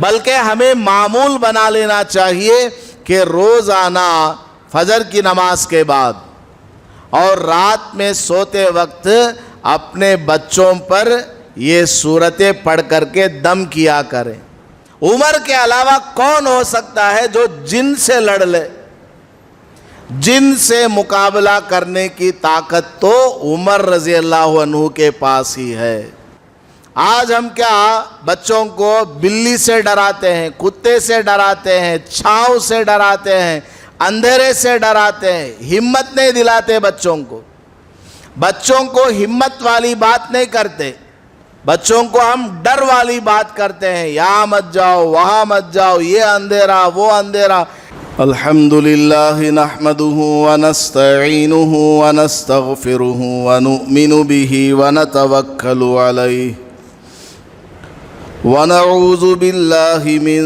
بلکہ ہمیں معمول بنا لینا چاہیے کہ روزانہ فجر کی نماز کے بعد اور رات میں سوتے وقت اپنے بچوں پر یہ سورتیں پڑھ کر کے دم کیا کریں۔ عمر کے علاوہ کون ہو سکتا ہے جو جن سے لڑ لے؟ جن سے مقابلہ کرنے کی طاقت تو عمر رضی اللہ عنہ کے پاس ہی ہے۔ آج ہم کیا بچوں کو بلی سے ڈراتے ہیں، کتے سے ڈراتے ہیں، چھاؤں سے ڈراتے ہیں، اندھیرے سے ڈراتے ہیں، ہمت نہیں دلاتے بچوں کو۔ بچوں کو ہمت والی بات نہیں کرتے، بچوں کو ہم ڈر والی بات کرتے ہیں، یہاں مت جاؤ، وہاں مت جاؤ، یہ اندھیرا وہ اندھیرا۔ الحمدللہ نحمدہ ونستعینہ ونستغفرہ ونؤمن بہ ونتوکل علیہ ونعوذ باللہ من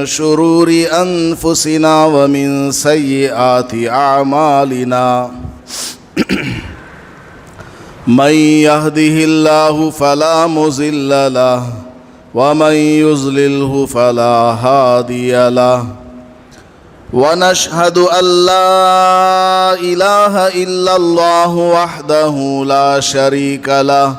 شرور انفسنا ومن سیئات اعمالنا من يهده الله فلا مضل له ومن يضلله فلا هادي له ونشهد أن لا إله إلا الله وحده لا شريك له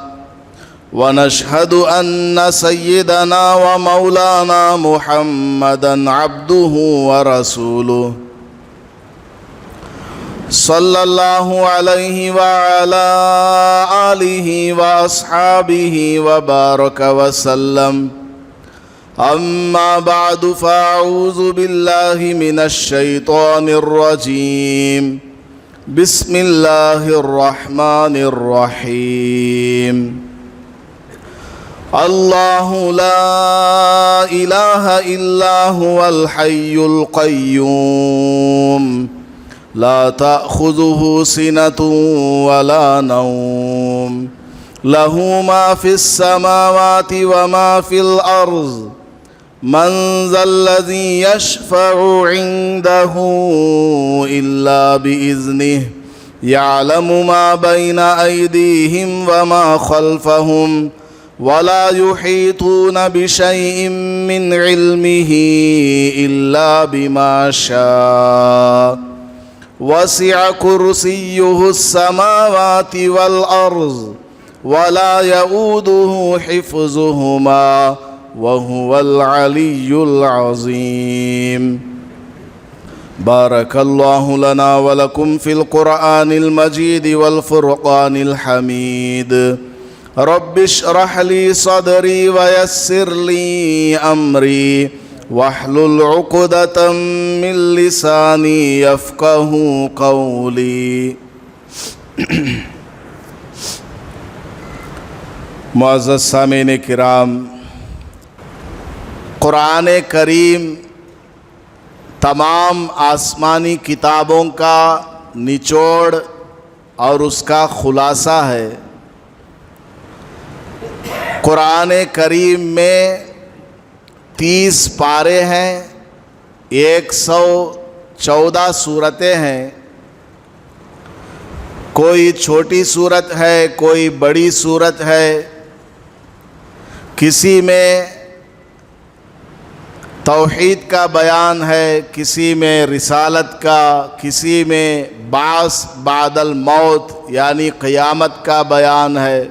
ونشهد أن سيدنا ومولانا محمدا عبده ورسوله صلى الله عليه وعلى آله وأصحابه وبارك وسلم أما بعد فأعوذ بالله من الشيطان الرجيم بسم الله الرحمن الرحيم الله لا إله إلا هو الحي القيوم لا تأخذه سنة ولا نوم له ما في السماوات وما في الأرض من ذا الذي يشفع عنده إلا بإذنه يعلم ما بين أيديهم وما خلفهم ولا يحيطون بشيء من علمه إلا بما شاء وسع كرسيه السماوات والأرض ولا يؤوده حفظهما وهو العلي العظيم بارك الله لنا ولكم في القرآن المجيد والفرقان الحميد رب اشرح لي صدري ويسر لي أمري واحلل عقدة من لساني يفقه قولي۔ معزز سامعین کرام، قرآن کریم تمام آسمانی کتابوں کا نچوڑ اور اس کا خلاصہ ہے۔ قرآن کریم میں 30 پارے ہیں، 114 سورتیں ہیں۔ کوئی چھوٹی سورت ہے، کوئی بڑی سورت ہے، کسی میں توحید کا بیان ہے، کسی میں رسالت کا، کسی میں بعث بعد الموت یعنی قیامت کا بیان ہے،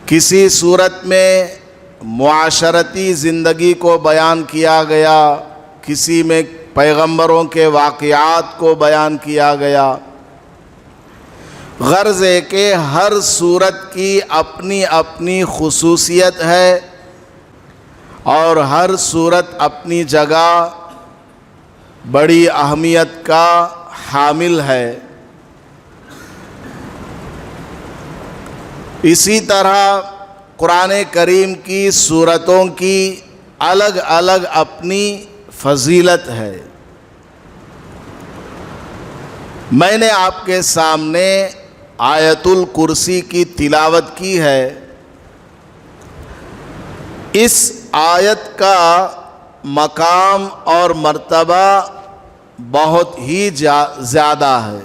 کسی صورت میں معاشرتی زندگی کو بیان کیا گیا، کسی میں پیغمبروں کے واقعات کو بیان کیا گیا۔ غرض ہے کہ ہر صورت کی اپنی اپنی خصوصیت ہے اور ہر صورت اپنی جگہ بڑی اہمیت کا حامل ہے۔ اسی طرح قرآن کریم کی صورتوں کی الگ الگ اپنی فضیلت ہے۔ میں نے آپ کے سامنے آیت الکرسی کی تلاوت کی ہے۔ اس آیت کا مقام اور مرتبہ بہت ہی زیادہ ہے۔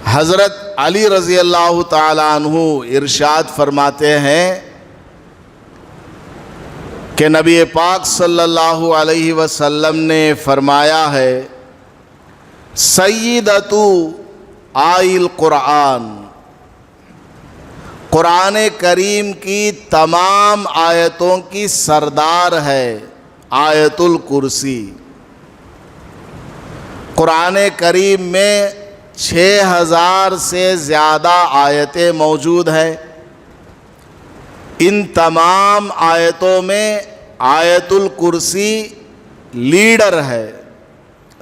حضرت علی رضی اللہ تعالی عنہ ارشاد فرماتے ہیں کہ نبی پاک صلی اللہ علیہ وسلم نے فرمایا ہے سیدتو آئی القرآن، قرآن کریم کی تمام آیتوں کی سردار ہے آیت الکرسی۔ قرآن کریم میں 6000 سے زیادہ آیتیں موجود ہیں۔ ان تمام آیتوں میں آیت الکرسی لیڈر ہے،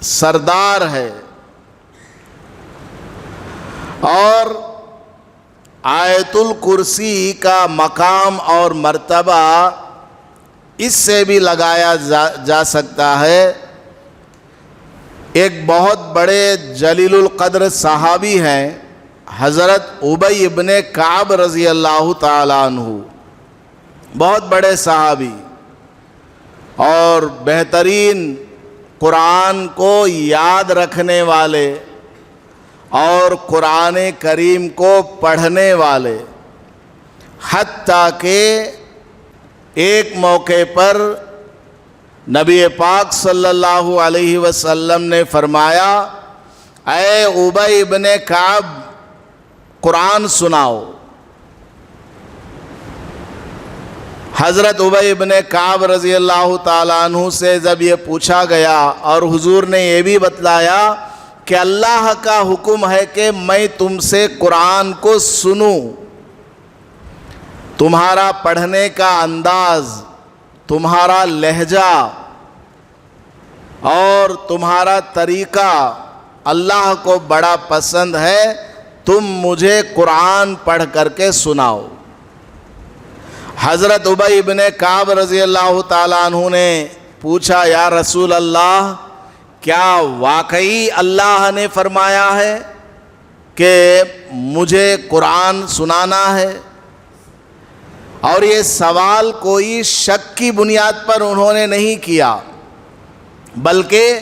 سردار ہے، اور آیت الکرسی کا مقام اور مرتبہ اس سے بھی لگایا جا سکتا ہے۔ ایک بہت بڑے جلیل القدر صحابی ہیں حضرت ابی ابن کعب رضی اللہ تعالیٰ عنہ، بہت بڑے صحابی اور بہترین قرآن کو یاد رکھنے والے اور قرآن کریم کو پڑھنے والے، حتیٰ کہ ایک موقع پر نبی پاک صلی اللہ علیہ وسلم نے فرمایا اے ابی ابن کعب قرآن سناؤ۔ حضرت ابی ابن کعب رضی اللہ تعالیٰ عنہ سے جب یہ پوچھا گیا اور حضور نے یہ بھی بتلایا کہ اللہ کا حکم ہے کہ میں تم سے قرآن کو سنوں، تمہارا پڑھنے کا انداز، تمہارا لہجہ اور تمہارا طریقہ اللہ کو بڑا پسند ہے، تم مجھے قرآن پڑھ کر کے سناؤ۔ حضرت ابی ابن کعب رضی اللہ تعالیٰ عنہ نے پوچھا یا رسول اللہ، کیا واقعی اللہ نے فرمایا ہے کہ مجھے قرآن سنانا ہے؟ اور یہ سوال کوئی شک کی بنیاد پر انہوں نے نہیں کیا، بلکہ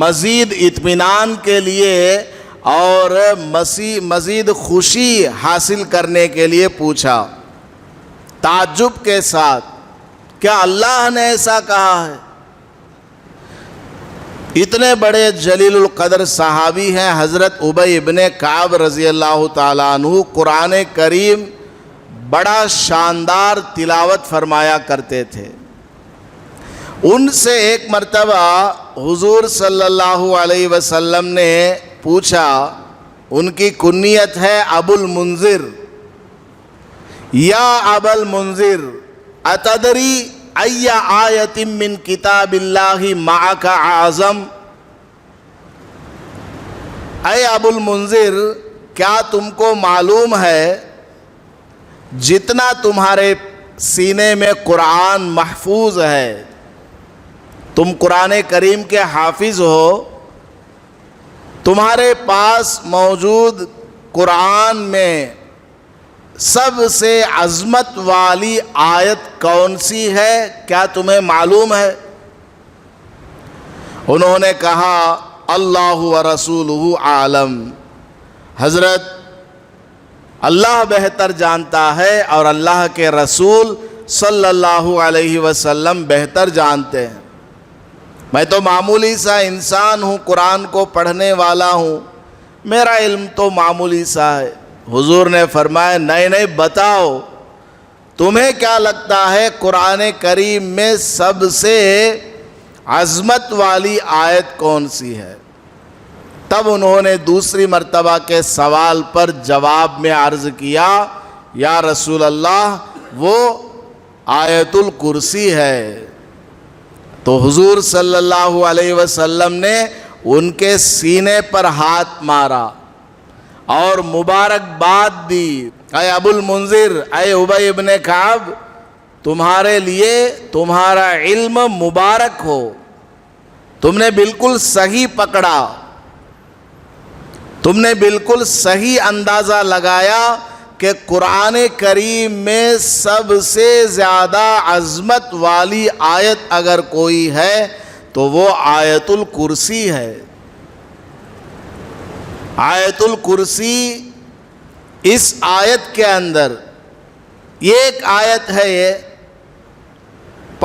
مزید اطمینان کے لیے اور مزید خوشی حاصل کرنے کے لیے پوچھا تعجب کے ساتھ، کیا اللہ نے ایسا کہا ہے؟ اتنے بڑے جلیل القدر صحابی ہیں حضرت ابی ابن کعب رضی اللہ تعالیٰ عنہ، قرآن کریم بڑا شاندار تلاوت فرمایا کرتے تھے۔ ان سے ایک مرتبہ حضور صلی اللہ علیہ وسلم نے پوچھا، ان کی کنیت ہے ابو المنذر، یا ابا المنذر اتدری ای آیت من کتاب اللہ معک اعظم؟ اے ابو المنذر، کیا تم کو معلوم ہے جتنا تمہارے سینے میں قرآن محفوظ ہے، تم قرآن کریم کے حافظ ہو، تمہارے پاس موجود قرآن میں سب سے عظمت والی آیت کون سی ہے، کیا تمہیں معلوم ہے؟ انہوں نے کہا اللہ ورسولہ عالم، حضرت اللہ بہتر جانتا ہے اور اللہ کے رسول صلی اللہ علیہ وسلم بہتر جانتے ہیں، میں تو معمولی سا انسان ہوں، قرآن کو پڑھنے والا ہوں، میرا علم تو معمولی سا ہے۔ حضور نے فرمایا نہیں بتاؤ، تمہیں کیا لگتا ہے قرآن کریم میں سب سے عظمت والی آیت کون سی ہے؟ تب انہوں نے دوسری مرتبہ کے سوال پر جواب میں عرض کیا یا رسول اللہ وہ آیت الکرسی ہے۔ تو حضور صلی اللہ علیہ وسلم نے ان کے سینے پر ہاتھ مارا اور مبارکباد دی، اے ابو المنذر، اے ابی ابن کعب، تمہارے لیے تمہارا علم مبارک ہو، تم نے بالکل صحیح پکڑا، تم نے بالکل صحیح اندازہ لگایا کہ قرآن کریم میں سب سے زیادہ عظمت والی آیت اگر کوئی ہے تو وہ آیت الکرسی ہے۔ آیت الکرسی اس آیت کے اندر یہ ایک آیت ہے، یہ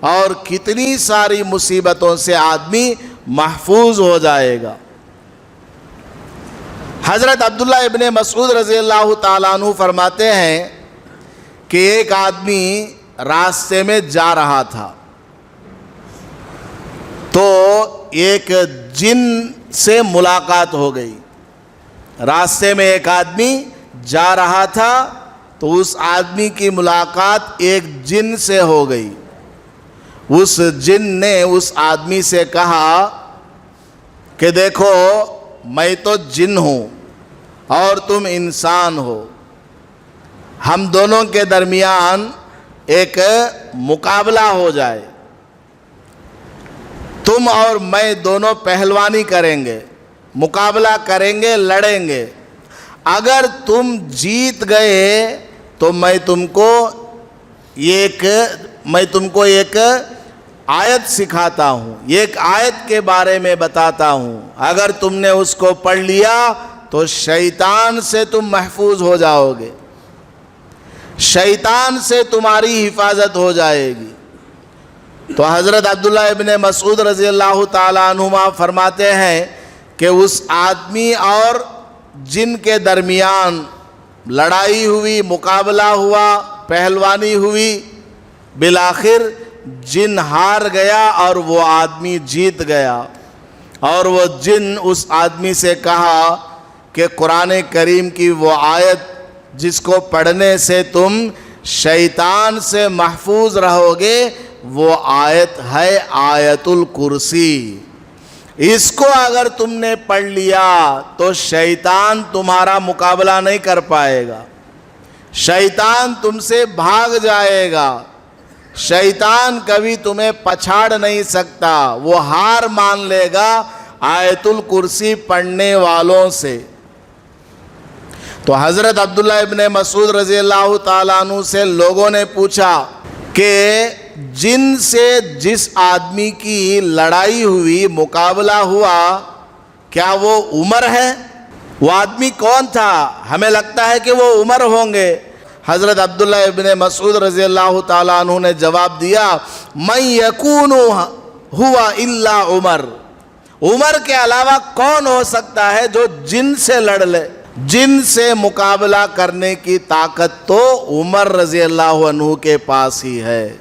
اور کتنی ساری مصیبتوں سے آدمی محفوظ ہو جائے گا۔ حضرت عبداللہ ابن مسعود رضی اللہ تعالیٰ عنہ فرماتے ہیں کہ ایک آدمی راستے میں جا رہا تھا تو ایک جن سے ملاقات ہو گئی۔ راستے میں ایک آدمی جا رہا تھا تو اس آدمی کی ملاقات ایک جن سے ہو گئی۔ اس جن نے اس آدمی سے کہا کہ دیکھو میں تو جن ہوں اور تم انسان ہو، ہم دونوں کے درمیان ایک مقابلہ ہو جائے، تم اور میں دونوں پہلوانی کریں گے، مقابلہ کریں گے، لڑیں گے۔ اگر تم جیت گئے تو میں تم کو ایک آیت سکھاتا ہوں، ایک آیت کے بارے میں بتاتا ہوں، اگر تم نے اس کو پڑھ لیا تو شیطان سے تم محفوظ ہو جاؤ گے، شیطان سے تمہاری حفاظت ہو جائے گی۔ تو حضرت عبداللہ ابن مسعود رضی اللہ تعالیٰ عنہما فرماتے ہیں کہ اس آدمی اور جن کے درمیان لڑائی ہوئی، مقابلہ ہوا، پہلوانی ہوئی، بالآخر جن ہار گیا اور وہ آدمی جیت گیا۔ اور وہ جن اس آدمی سے کہا کہ قرآن کریم کی وہ آیت جس کو پڑھنے سے تم شیطان سے محفوظ رہو گے، وہ آیت ہے آیت الکرسی، اس کو اگر تم نے پڑھ لیا تو شیطان تمہارا مقابلہ نہیں کر پائے گا، شیطان تم سے بھاگ جائے گا، شیطان کبھی تمہیں پچھاڑ نہیں سکتا، وہ ہار مان لے گا آیت الکرسی پڑھنے والوں سے۔ تو حضرت عبداللہ ابن مسعود رضی اللہ تعالیٰ عنہ سے لوگوں نے پوچھا کہ جن سے جس آدمی کی لڑائی ہوئی، مقابلہ ہوا، کیا وہ عمر ہے؟ وہ آدمی کون تھا؟ ہمیں لگتا ہے کہ وہ عمر ہوں گے۔ حضرت عبداللہ ابن مسعود رضی اللہ تعالیٰ عنہ نے جواب دیا، من یکون ہوا الا عمر، عمر کے علاوہ کون ہو سکتا ہے جو جن سے لڑ لے؟ جن سے مقابلہ کرنے کی طاقت تو عمر رضی اللہ عنہ کے پاس ہی ہے۔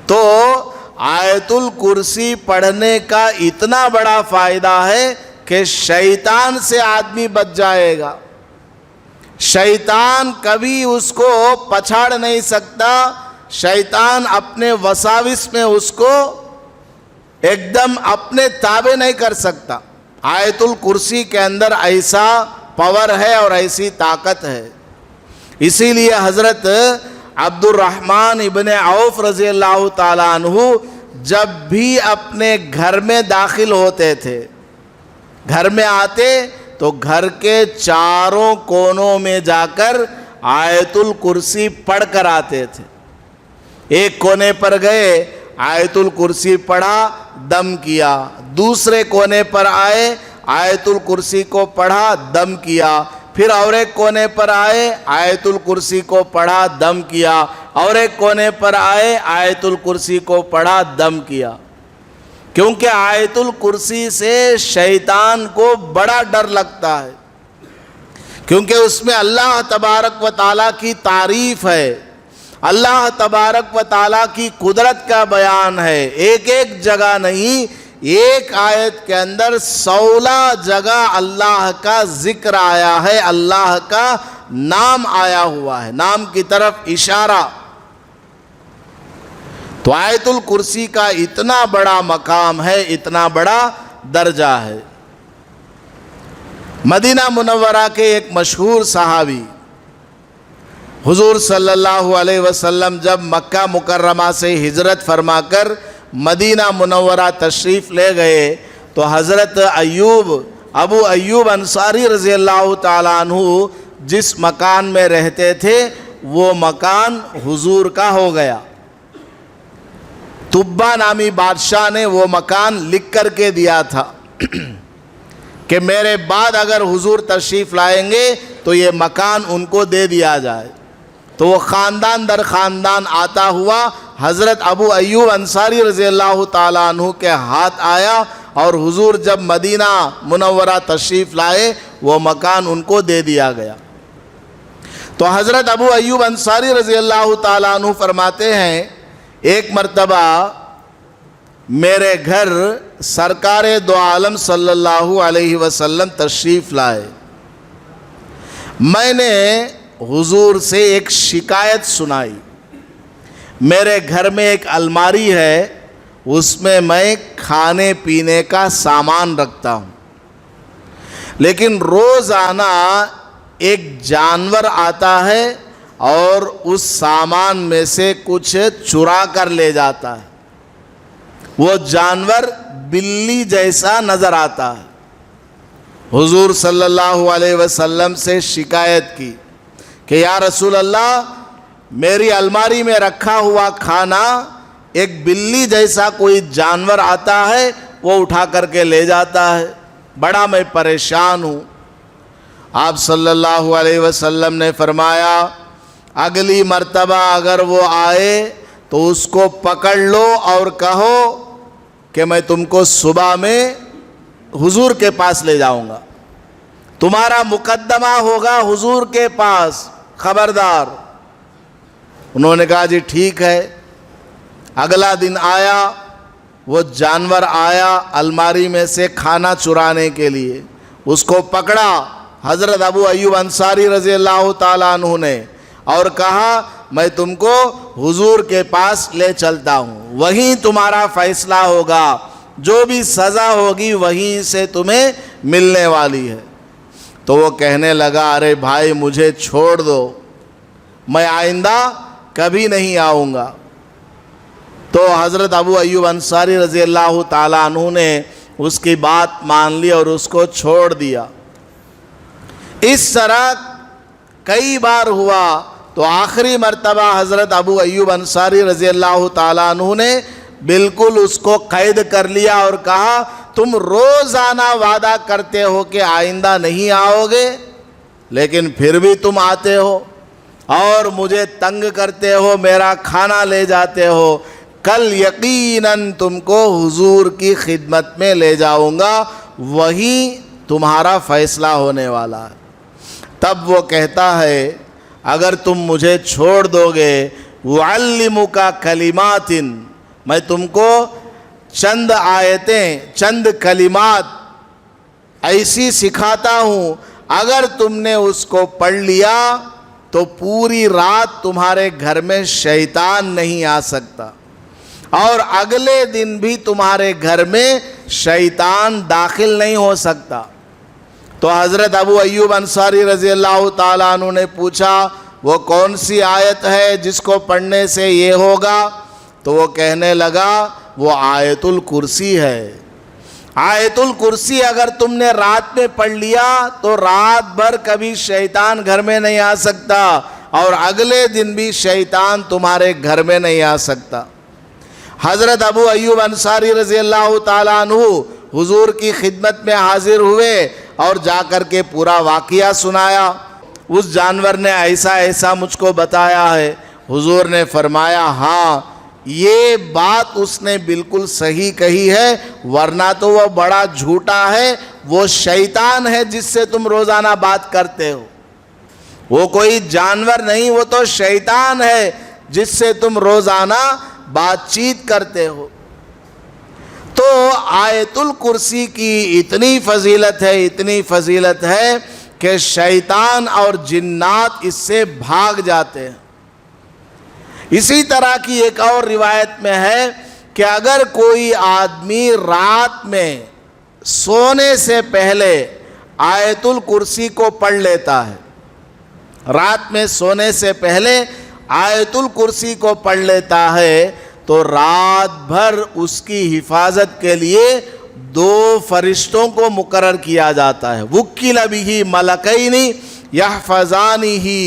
تو آیت الکرسی پڑھنے کا اتنا بڑا فائدہ ہے کہ شیطان سے آدمی بچ جائے گا، شیطان کبھی اس کو پچھاڑ نہیں سکتا، شیطان اپنے وساوس میں اس کو ایک دم اپنے تابع نہیں کر سکتا۔ آیت الکرسی کے اندر ایسا پاور ہے اور ایسی طاقت ہے۔ اسی لیے حضرت عبد الرحمن ابن عوف رضی اللہ تعالیٰ عنہ جب بھی اپنے گھر میں داخل ہوتے تھے، گھر میں آتے تو گھر کے چاروں کونوں میں جا کر آیت الکرسی پڑھ کر آتے تھے۔ ایک کونے پر گئے، آیت الکرسی پڑھا، دم کیا، دوسرے کونے پر آئے، آیت الکرسی کو پڑھا، دم کیا، پھر اور ایک کونے پر آئے، آیت الکرسی کو پڑھا، دم کیا، اور ایک کونے پر آئے، آیت الکرسی کو پڑھا، دم کیا۔ کیونکہ آیت الکرسی سے شیطان کو بڑا ڈر لگتا ہے، کیونکہ اس میں اللہ تبارک و تعالیٰ کی تعریف ہے، اللہ تبارک و تعالیٰ کی قدرت کا بیان ہے۔ ایک ایک جگہ نہیں، ایک آیت کے اندر 16 جگہ اللہ کا ذکر آیا ہے، اللہ کا نام آیا ہوا ہے، نام کی طرف اشارہ۔ تو آیت الکرسی کا اتنا بڑا مقام ہے، اتنا بڑا درجہ ہے۔ مدینہ منورہ کے ایک مشہور صحابی حضور صلی اللہ علیہ وسلم جب مکہ مکرمہ سے ہجرت فرما کر مدینہ منورہ تشریف لے گئے تو حضرت ابو ایوب انصاری رضی اللہ تعالیٰ عنہ جس مکان میں رہتے تھے وہ مکان حضور کا ہو گیا۔ طبہ نامی بادشاہ نے وہ مکان لکھ کر کے دیا تھا کہ میرے بعد اگر حضور تشریف لائیں گے تو یہ مکان ان کو دے دیا جائے۔ تو وہ خاندان در خاندان آتا ہوا حضرت ابو ایوب انصاری رضی اللہ تعالیٰ عنہ کے ہاتھ آیا اور حضور جب مدینہ منورہ تشریف لائے وہ مکان ان کو دے دیا گیا۔ تو حضرت ابو ایوب انصاری رضی اللہ تعالیٰ عنہ فرماتے ہیں ایک مرتبہ میرے گھر سرکار دو عالم صلی اللہ علیہ وسلم تشریف لائے، میں نے حضور سے ایک شکایت سنائی۔ میرے گھر میں ایک الماری ہے، اس میں کھانے پینے کا سامان رکھتا ہوں، لیکن روزانہ ایک جانور آتا ہے اور اس سامان میں سے کچھ چرا کر لے جاتا ہے۔ وہ جانور بلی جیسا نظر آتا ہے۔ حضور صلی اللہ علیہ وسلم سے شکایت کی کہ یا رسول اللہ، میری الماری میں رکھا ہوا کھانا ایک بلی جیسا کوئی جانور آتا ہے، وہ اٹھا کر کے لے جاتا ہے، بڑا میں پریشان ہوں۔ آپ صلی اللہ علیہ وسلم نے فرمایا اگلی مرتبہ اگر وہ آئے تو اس کو پکڑ لو اور کہو کہ میں تم کو صبح میں حضور کے پاس لے جاؤں گا، تمہارا مقدمہ ہوگا حضور کے پاس، خبردار۔ انہوں نے کہا جی ٹھیک ہے۔ اگلا دن آیا، وہ جانور آیا الماری میں سے کھانا چرانے کے لیے، اس کو پکڑا حضرت ابو ایوب انصاری رضی اللہ تعالیٰ عنہ نے اور کہا میں تم کو حضور کے پاس لے چلتا ہوں، وہیں تمہارا فیصلہ ہوگا، جو بھی سزا ہوگی وہیں سے تمہیں ملنے والی ہے۔ تو وہ کہنے لگا ارے بھائی مجھے چھوڑ دو، میں آئندہ کبھی نہیں آؤں گا۔ تو حضرت ابو ایوب انصاری رضی اللہ تعالیٰ عنہ نے اس کی بات مان لی اور اس کو چھوڑ دیا۔ اس طرح کئی بار ہوا، تو آخری مرتبہ حضرت ابو ایوب انصاری رضی اللہ تعالیٰ عنہ نے بالکل اس کو قید کر لیا اور کہا تم روزانہ وعدہ کرتے ہو کہ آئندہ نہیں آؤ گے، لیکن پھر بھی تم آتے ہو اور مجھے تنگ کرتے ہو، میرا کھانا لے جاتے ہو، کل یقیناً تم کو حضور کی خدمت میں لے جاؤں گا، وہیں تمہارا فیصلہ ہونے والا ہے۔ تب وہ کہتا ہے اگر تم مجھے چھوڑ دو گے وَعَلِّمُكَ كَلِمَاتٍ، میں تم کو چند آیتیں، چند کلمات ایسی سکھاتا ہوں، اگر تم نے اس کو پڑھ لیا تو پوری رات تمہارے گھر میں شیطان نہیں آ سکتا، اور اگلے دن بھی تمہارے گھر میں شیطان داخل نہیں ہو سکتا۔ تو حضرت ابو ایوب انصاری رضی اللہ تعالیٰ عنہ نے پوچھا وہ کون سی آیت ہے جس کو پڑھنے سے یہ ہوگا؟ تو وہ کہنے لگا وہ آیت الکرسی ہے۔ آیت الکرسی اگر تم نے رات میں پڑھ لیا تو رات بھر کبھی شیطان گھر میں نہیں آ سکتا، اور اگلے دن بھی شیطان تمہارے گھر میں نہیں آ سکتا۔ حضرت ابو ایوب انصاری رضی اللہ تعالیٰ عنہ حضور کی خدمت میں حاضر ہوئے اور جا کر کے پورا واقعہ سنایا، اس جانور نے ایسا ایسا مجھ کو بتایا ہے۔ حضور نے فرمایا ہاں یہ بات اس نے بالکل صحیح کہی ہے، ورنہ تو وہ بڑا جھوٹا ہے، وہ شیطان ہے جس سے تم روزانہ بات کرتے ہو، وہ کوئی جانور نہیں، وہ تو شیطان ہے جس سے تم روزانہ بات چیت کرتے ہو۔ تو آیت الکرسی کی اتنی فضیلت ہے، اتنی فضیلت ہے کہ شیطان اور جنات اس سے بھاگ جاتے ہیں۔ اسی طرح کی ایک اور روایت میں ہے کہ اگر کوئی آدمی رات میں سونے سے پہلے آیت الکرسی کو پڑھ لیتا ہے، رات میں سونے سے پہلے آیت الکرسی کو پڑھ لیتا ہے تو رات بھر اس کی حفاظت کے لیے 2 فرشتوں کو مقرر کیا جاتا ہے۔ وکل بہ ملکین یحفظانہ،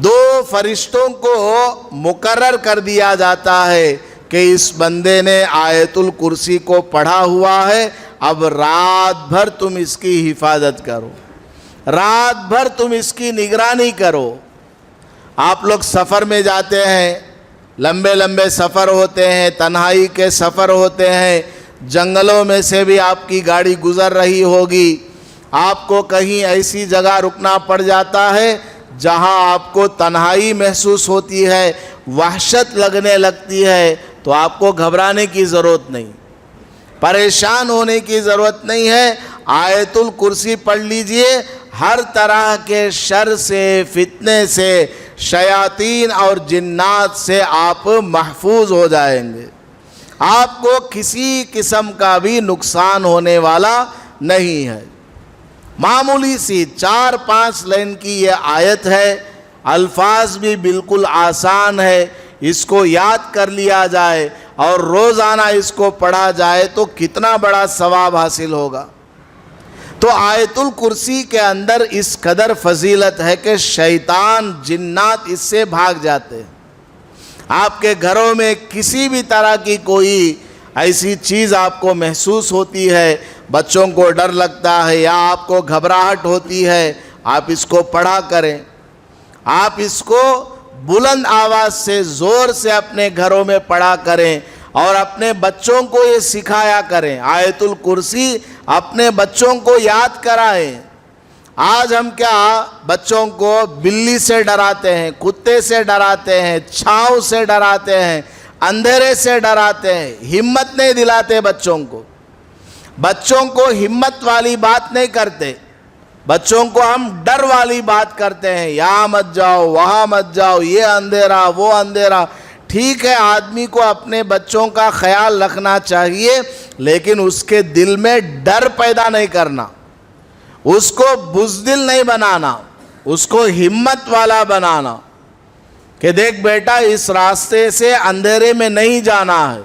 2 فرشتوں کو مقرر کر دیا جاتا ہے کہ اس بندے نے آیت الکرسی کو پڑھا ہوا ہے، اب رات بھر تم اس کی حفاظت کرو، رات بھر تم اس کی نگرانی کرو۔ آپ لوگ سفر میں جاتے ہیں لمبے لمبے سفر ہوتے ہیں، تنہائی کے سفر ہوتے ہیں، جنگلوں میں سے بھی آپ کی گاڑی گزر رہی ہوگی، آپ کو کہیں ایسی جگہ رکنا پڑ جاتا ہے جہاں آپ کو تنہائی محسوس ہوتی ہے، وحشت لگنے لگتی ہے، تو آپ کو گھبرانے کی ضرورت نہیں، پریشان ہونے کی ضرورت نہیں ہے۔ آیت الکرسی پڑھ لیجئے، ہر طرح کے شر سے، فتنے سے، شیاطین اور جنات سے آپ محفوظ ہو جائیں گے، آپ کو کسی قسم کا بھی نقصان ہونے والا نہیں ہے۔ معمولی سی 4-5 لائن کی یہ آیت ہے، الفاظ بھی بالکل آسان ہے، اس کو یاد کر لیا جائے اور روزانہ اس کو پڑھا جائے تو کتنا بڑا ثواب حاصل ہوگا۔ تو آیت الکرسی کے اندر اس قدر فضیلت ہے کہ شیطان، جنات اس سے بھاگ جاتے ہیں۔ آپ کے گھروں میں کسی بھی طرح کی کوئی ایسی چیز آپ کو محسوس ہوتی ہے، بچوں کو ڈر لگتا ہے یا آپ کو گھبراہٹ ہوتی ہے، آپ اس کو پڑھا کریں، آپ اس کو بلند آواز سے، زور سے اپنے گھروں میں پڑھا کریں اور اپنے بچوں کو یہ سکھایا کریں، آیت الکرسی اپنے بچوں کو یاد کرائیں۔ آج ہم کیا بچوں کو بلی سے ڈراتے ہیں، کتے سے ڈراتے ہیں، چھاؤں سے ڈراتے ہیں، اندھیرے سے ڈراتے ہیں، ہمت نہیں دلاتے بچوں کو، بچوں کو ہمت والی بات نہیں کرتے، بچوں کو ہم ڈر والی بات کرتے ہیں، یہاں مت جاؤ، وہاں مت جاؤ، یہ اندھیرا، وہ اندھیرا۔ ٹھیک ہے، آدمی کو اپنے بچوں کا خیال رکھنا چاہیے، لیکن اس کے دل میں ڈر پیدا نہیں کرنا، اس کو بزدل نہیں بنانا، اس کو ہمت والا بنانا کہ دیکھ بیٹا اس راستے سے اندھیرے میں نہیں جانا ہے،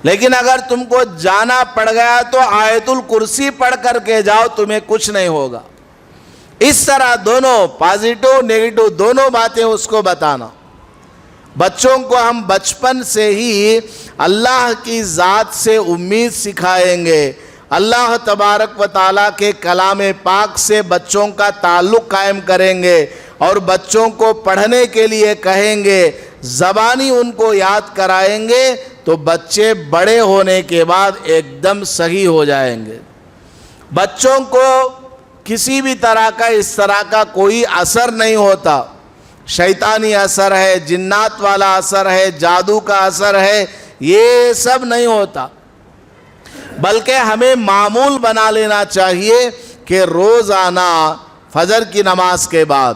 لیکن اگر تم کو جانا پڑ گیا تو آیت الکرسی پڑھ کر کے جاؤ، تمہیں کچھ نہیں ہوگا۔ اس طرح دونوں پازیٹو نیگیٹو دونوں باتیں اس کو بتانا۔ بچوں کو ہم بچپن سے ہی اللہ کی ذات سے امید سکھائیں گے، اللہ تبارک و تعالیٰ کے کلام پاک سے بچوں کا تعلق قائم کریں گے اور بچوں کو پڑھنے کے لیے کہیں گے، زبانی ان کو یاد کرائیں گے، تو بچے بڑے ہونے کے بعد ایک دم صحیح ہو جائیں گے۔ بچوں کو کسی بھی طرح کا اس طرح کا کوئی اثر نہیں ہوتا، شیطانی اثر ہے، جنات والا اثر ہے، جادو کا اثر ہے، یہ سب نہیں ہوتا، بلکہ ہمیں معمول بنا لینا چاہیے کہ روزانہ فجر کی نماز کے بعد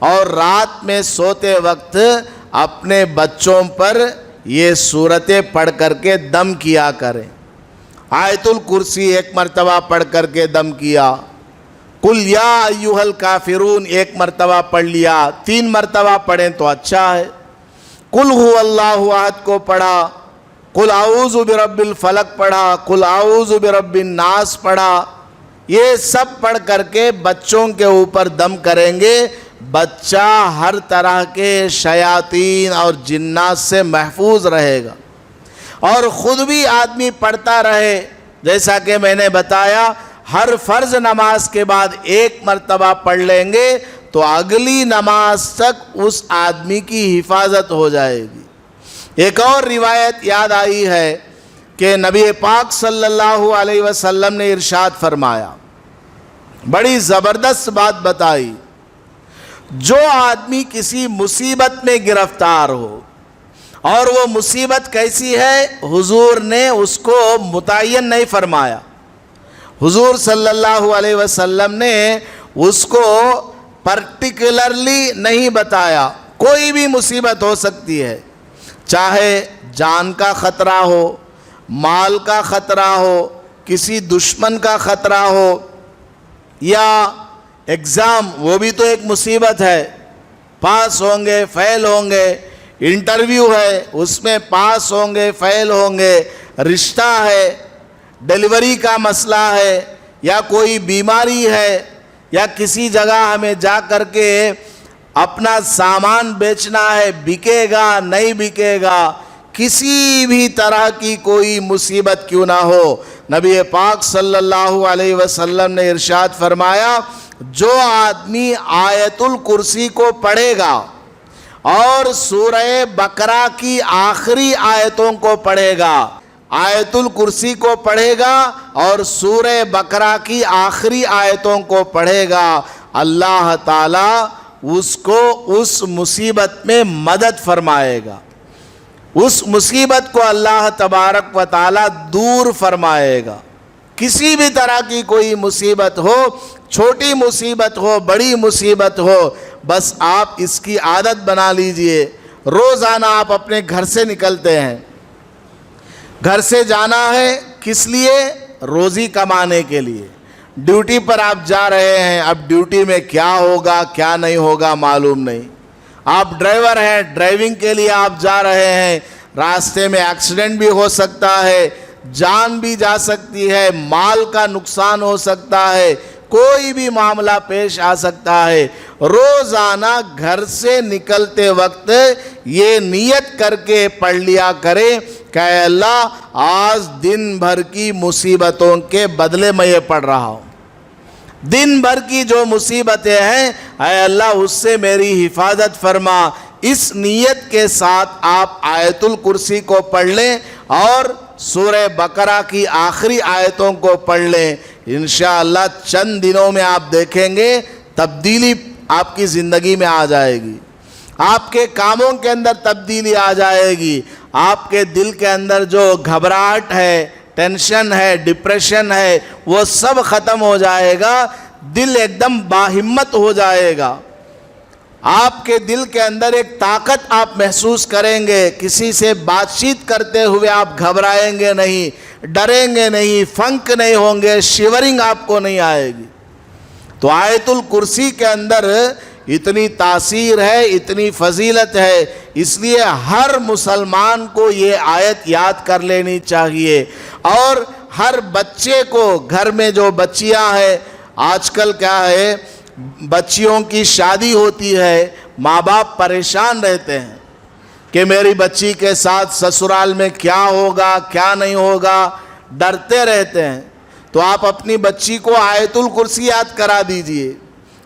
اور رات میں سوتے وقت اپنے بچوں پر یہ سورتیں پڑھ کر کے دم کیا کریں۔ آیت الکرسی 1 مرتبہ پڑھ کر کے دم کیا، قل یا ایھا الکافرون 1 مرتبہ پڑھ لیا، 3 مرتبہ پڑھیں تو اچھا ہے، قل ھو اللہ احد کو پڑھا، قل اعوذ برب الفلق پڑھا، قل اعوذ برب الناس پڑھا، یہ سب پڑھ کر کے بچوں کے اوپر دم کریں گے، بچہ ہر طرح کے شیاطین اور جنات سے محفوظ رہے گا۔ اور خود بھی آدمی پڑھتا رہے، جیسا کہ میں نے بتایا، ہر فرض نماز کے بعد 1 مرتبہ پڑھ لیں گے تو اگلی نماز تک اس آدمی کی حفاظت ہو جائے گی۔ ایک اور روایت یاد آئی ہے کہ نبی پاک صلی اللہ علیہ وسلم نے ارشاد فرمایا، بڑی زبردست بات بتائی، جو آدمی کسی مصیبت میں گرفتار ہو، اور وہ مصیبت کیسی ہے حضور نے اس کو متعین نہیں فرمایا، حضور صلی اللہ علیہ وسلم نے اس کو پرٹیکولرلی نہیں بتایا، کوئی بھی مصیبت ہو سکتی ہے، چاہے جان کا خطرہ ہو، مال کا خطرہ ہو، کسی دشمن کا خطرہ ہو، یا ایگزام، وہ بھی تو ایک مصیبت ہے، پاس ہوں گے فیل ہوں گے، انٹرویو ہے اس میں پاس ہوں گے فیل ہوں گے، رشتہ ہے، ڈیلیوری کا مسئلہ ہے، یا کوئی بیماری ہے، یا کسی جگہ ہمیں جا کر کے اپنا سامان بیچنا ہے، بکے گا نہیں بکے گا، کسی بھی طرح کی کوئی مصیبت کیوں نہ ہو، نبی پاک صلی اللہ علیہ وسلم نے ارشاد فرمایا، جو آدمی آیت الکرسی کو پڑھے گا اور سورہ بقرہ کی آخری آیتوں کو پڑھے گا، آیت الکرسی کو پڑھے گا اور سورہ بقرہ کی آخری آیتوں کو پڑھے گا، اللہ تعالیٰ اس کو اس مصیبت میں مدد فرمائے گا، اس مصیبت کو اللہ تبارک و تعالیٰ دور فرمائے گا۔ کسی بھی طرح کی کوئی مصیبت ہو، چھوٹی مصیبت ہو، بڑی مصیبت ہو، بس آپ اس کی عادت بنا لیجئے۔ روزانہ آپ اپنے گھر سے نکلتے ہیں، گھر سے جانا ہے کس لیے؟ روزی کمانے کے لیے۔ ڈیوٹی پر آپ جا رہے ہیں، اب ڈیوٹی میں کیا ہوگا کیا نہیں ہوگا معلوم نہیں۔ آپ ڈرائیور ہیں، ڈرائیونگ کے لیے آپ جا رہے ہیں، راستے میں ایکسیڈنٹ بھی ہو سکتا ہے، جان بھی جا سکتی ہے، مال کا نقصان ہو سکتا ہے، کوئی بھی معاملہ پیش آ سکتا ہے۔ روزانہ گھر سے نکلتے وقت یہ نیت کر کے پڑھ لیا کرے کہ اے اللہ آج دن بھر کی مصیبتوں کے بدلے میں یہ پڑھ رہا ہوں، دن بھر کی جو مصیبتیں ہیں اے اللہ اس سے میری حفاظت فرما۔ اس نیت کے ساتھ آپ آیت الکرسی کو پڑھ لیں اور سورہ بقرہ کی آخری آیتوں کو پڑھ لیں، انشاءاللہ چند دنوں میں آپ دیکھیں گے تبدیلی آپ کی زندگی میں آ جائے گی، آپ کے کاموں کے اندر تبدیلی آ جائے گی، آپ کے دل کے اندر جو گھبراہٹ ہے، ٹینشن ہے، ڈپریشن ہے، وہ سب ختم ہو جائے گا، دل ایک دم باہمت ہو جائے گا، آپ کے دل کے اندر ایک طاقت آپ محسوس کریں گے، کسی سے بات چیت کرتے ہوئے آپ گھبرائیں گے نہیں، ڈریں گے نہیں، فنک نہیں ہوں گے، شیورنگ آپ کو نہیں آئے گی۔ تو آیت الکرسی کے اندر اتنی تاثیر ہے، اتنی فضیلت ہے، اس لیے ہر مسلمان کو یہ آیت یاد کر لینی چاہیے، اور ہر بچے کو، گھر میں جو بچیاں ہیں، آج کل کیا ہے بچیوں کی شادی ہوتی ہے، ماں باپ پریشان رہتے ہیں کہ میری بچی کے ساتھ سسرال میں کیا ہوگا کیا نہیں ہوگا، ڈرتے رہتے ہیں۔ تو آپ اپنی بچی کو آیت الکرسی یاد کرا دیجئے،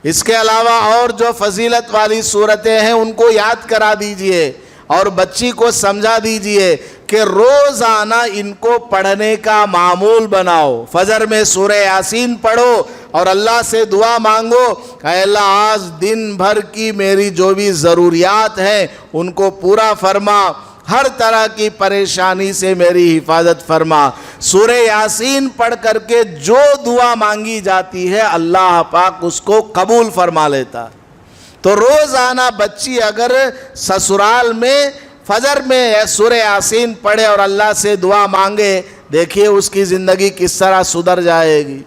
اس کے علاوہ اور جو فضیلت والی صورتیں ہیں ان کو یاد کرا دیجئے، اور بچی کو سمجھا دیجئے کہ روزانہ ان کو پڑھنے کا معمول بناؤ۔ فجر میں سورہ یاسین پڑھو اور اللہ سے دعا مانگو اے اللہ آج دن بھر کی میری جو بھی ضروریات ہیں ان کو پورا فرما، ہر طرح کی پریشانی سے میری حفاظت فرما۔ سورہ یاسین پڑھ کر کے جو دعا مانگی جاتی ہے اللہ پاک اس کو قبول فرما لیتا۔ تو روزانہ بچی اگر سسرال میں فجر میں سورہ یاسین پڑھے اور اللہ سے دعا مانگے، دیکھیے اس کی زندگی کس طرح سدھر جائے گی۔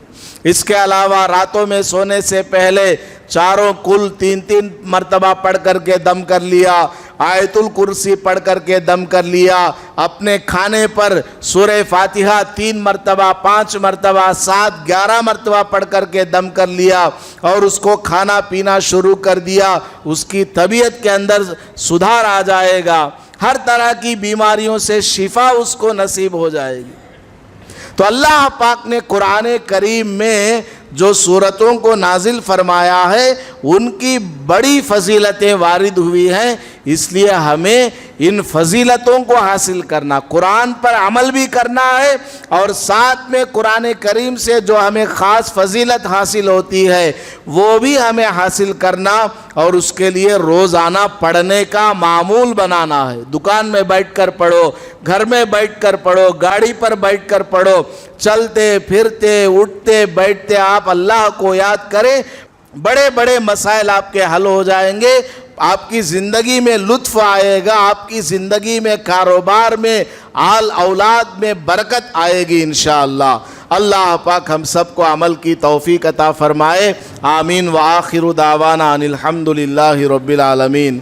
اس کے علاوہ راتوں میں سونے سے پہلے چاروں کل 3 مرتبہ پڑھ کر کے دم کر لیا، آیت الکرسی پڑھ کر کے دم کر لیا، اپنے کھانے پر سورہ فاتحہ 3 مرتبہ 5 مرتبہ 7 11 مرتبہ پڑھ کر کے دم کر لیا، اور اس کو کھانا پینا شروع کر دیا، اس کی طبیعت کے اندر سدھار آ جائے گا، ہر طرح کی بیماریوں سے شفا اس کو نصیب ہو جائے گی۔ تو اللہ پاک نے قرآن کریم میں جو صورتوں کو نازل فرمایا ہے ان کی بڑی فضیلتیں وارد ہوئی ہیں، اس لیے ہمیں ان فضیلتوں کو حاصل کرنا، قرآن پر عمل بھی کرنا ہے، اور ساتھ میں قرآن کریم سے جو ہمیں خاص فضیلت حاصل ہوتی ہے وہ بھی ہمیں حاصل کرنا، اور اس کے لیے روزانہ پڑھنے کا معمول بنانا ہے۔ دکان میں بیٹھ کر پڑھو، گھر میں بیٹھ کر پڑھو، گاڑی پر بیٹھ کر پڑھو، چلتے پھرتے اٹھتے بیٹھتے آپ اللہ کو یاد کریں، بڑے بڑے مسائل آپ کے حل ہو جائیں گے، آپ کی زندگی میں لطف آئے گا، آپ کی زندگی میں کاروبار میں آل اولاد میں برکت آئے گی انشاءاللہ۔ اللہ پاک ہم سب کو عمل کی توفیق عطا فرمائے، آمین۔ وآخر دعوانا ان الحمد للہ رب العالمین۔